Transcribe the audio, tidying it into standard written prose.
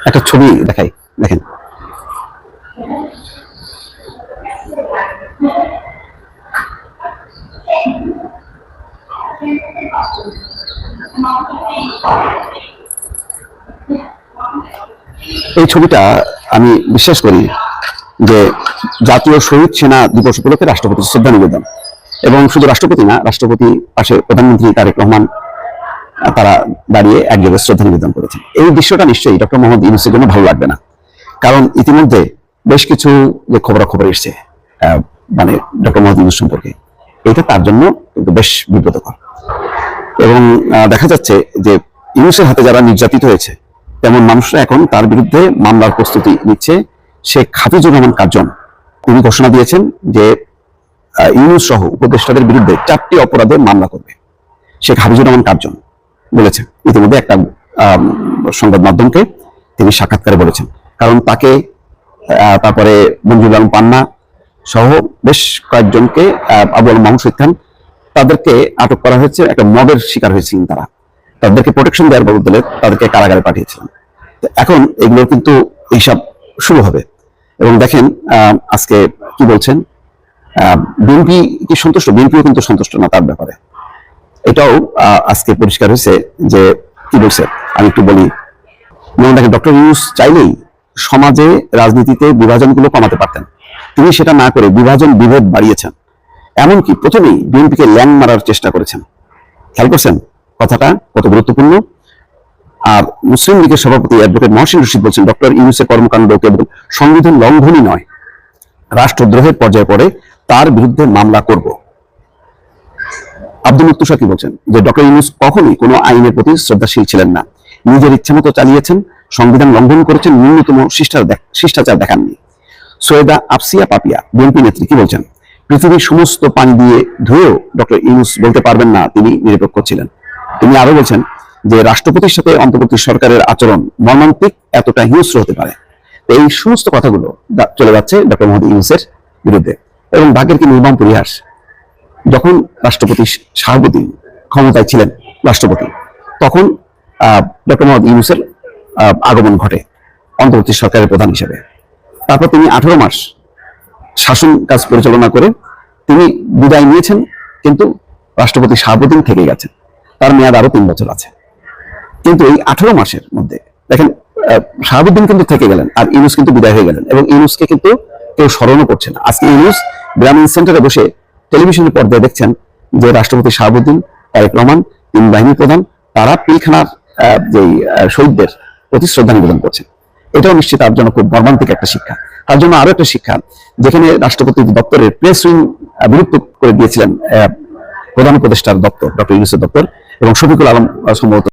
একটা ছবি দেখাই, দেখেন। এই ছবিটা আমি বিশ্বাস করি যে জাতীয় শহীদ সেনা দিবস উপলক্ষে রাষ্ট্রপতি শ্রদ্ধা নিবেদন, এবং শুধু রাষ্ট্রপতি না, রাষ্ট্রপতি পাশে প্রধানমন্ত্রী তারেক রহমান তারা দাঁড়িয়ে একযোগে শ্রদ্ধা নিবেদন করেছেন। এই দৃশ্যটা নিশ্চয়ই ডক্টর মোহাম্মদ ইউনূসের জন্য ভালো লাগবে না, কারণ ইতিমধ্যে বেশ কিছু যে খবরাখবর এসছে মানে ডক্টর মোহাম্মদ ইউনূস সম্পর্কে, এটা তার জন্য কিন্তু বেশ বিব্রতকর। এবং দেখা যাচ্ছে যে ইউনূসের হাতে যারা নির্যাতিত হয়েছে তেমন মানুষরা এখন তার বিরুদ্ধে মামলার প্রস্তুতি নিচ্ছে। শেখ হাফিজুর রহমান কার্জন তিনি ঘোষণা দিয়েছেন যে ইউনূস সহ উপদেষ্টাদের বিরুদ্ধে 4টি অপরাধে মামলা করবে। শেখ হাফিজুর রহমান কার্জন বলেছেন, ইতিমধ্যে একটা সংবাদ মাধ্যমকে তিনি সাক্ষাৎকারে বলেছেন, কারণ তাকে তারপরে মঞ্জুর আলম পান্না সহ বেশ কয়েকজনকে, আবু আল মাহমুদ খান, তাদেরকে আটক করা হয়েছে। একটা মবের শিকার হয়েছিলেন তারা, তাদেরকে প্রোটেকশন দেওয়ার বদলে তাদেরকে কারাগারে পাঠিয়েছিলেন। এখন এগুলো কিন্তু হিসাব শুরু হবে। এবং দেখেন আজকে কি বলছেন, বিএনপি কি সন্তুষ্ট? বিএনপিও কিন্তু সন্তুষ্ট না তার ব্যাপারে, এটাও আজকে পরিষ্কার হয়েছে। যে কি বলছে আমি একটু বলি। যেমন দেখেন, ডক্টর ইউনূস চাইলেই সমাজে রাজনীতিতে বিভাজনগুলো কমাতে পারতেন, তিনি সেটা না করে বিভাজন বিভেদ বাড়িয়েছেন। এমনকি প্রথমেই বিএনপিকে ল্যাং মারার চেষ্টা করেছেন। খেয়াল করছেন কথাটা কত গুরুত্বপূর্ণ? আর মুসলিম লীগের সভাপতি অ্যাডভোকেট মহসিন রশিদ বলছেন, ডক্টর ইউনূসের কর্মকাণ্ড কেবল সংবিধান লঙ্ঘনই নয়, রাষ্ট্রদ্রোহের পর্যায়ে পড়ে, তার বিরুদ্ধে মামলা করব। আব্দুল মুক্তুসা কি বলছেন, যে ডক্টর ইউনূস কখনোই কোনো আইনের প্রতি শ্রদ্ধাশীল ছিলেন না, নিজের ইচ্ছামতো চালিয়েছেন, সংবিধান লঙ্ঘন করেছেন, ন্যূনতম শিষ্টাচার দেখাননি। সৈয়দা আফসিয়া পাপিয়া বিএনপি নেত্রী কি বলছেন, পৃথিবীর সমস্ত পানি দিয়ে ধুয়েও ডক্টর ইউনূস বলতে পারবেন না তিনি নিরপেক্ষ ছিলেন। তিনি আরো বলছেন যে রাষ্ট্রপতির সাথে অন্তর্বর্তী সরকারের আচরণ মর্মান্তিক, এতটা হিংস্র হতে পারে। এই সমস্ত কথাগুলো চলে যাচ্ছে ডক্টর মোহাম্মদ ইউনূসের বিরুদ্ধে। এবং ভাগ্যের কি নির্মম পরিহাস, যখন রাষ্ট্রপতি শাহাবুদ্দিন ক্ষমতায় ছিলেন রাষ্ট্রপতি, তখন ডক্টর মোহাম্মদ ইউনূসের আগমন ঘটে অন্তর্বর্তী সরকারের প্রধান হিসেবে। তারপর তিনি 18 মাস শাসন কাজ পরিচালনা করে তিনি বিদায় নিয়েছেন, কিন্তু রাষ্ট্রপতি শাহাবুদ্দিন থেকে গেছেন, তার মেয়াদ আরো 3 বছর আছে। কিন্তু এই 18 মাসের মধ্যে দেখেন শাহাবুদ্দিন কিন্তু থেকে গেলেন, আর ইউনূস কিন্তু বিদায় হয়ে গেলেন, এবং ইউনূসকে কিন্তু কেউ স্মরণও করছে না। আজকে ইউনূস গ্রামীণ সেন্টারে বসে টেলিভিশনের পর্দায় দেখছেন যে রাষ্ট্রপতি শাহাবুদ্দিন, তারেক রহমান, 3 বাহিনী প্রধান, তারা পিলখানার যে শহীদদের প্রতি শ্রদ্ধা নিবেদন করছেন। এটাও নিশ্চিত তার জন্য খুব মর্মান্তিক একটা শিক্ষা। তার জন্য আরো একটা শিক্ষা, যেখানে রাষ্ট্রপতি দপ্তরের প্রেস উইং বিলুপ্ত করে দিয়েছিলেন প্রধান উপদেষ্টার দপ্তর, ডক্টর ইউনূসের দপ্তর, এবং শফিকুল আলম সম্ভবত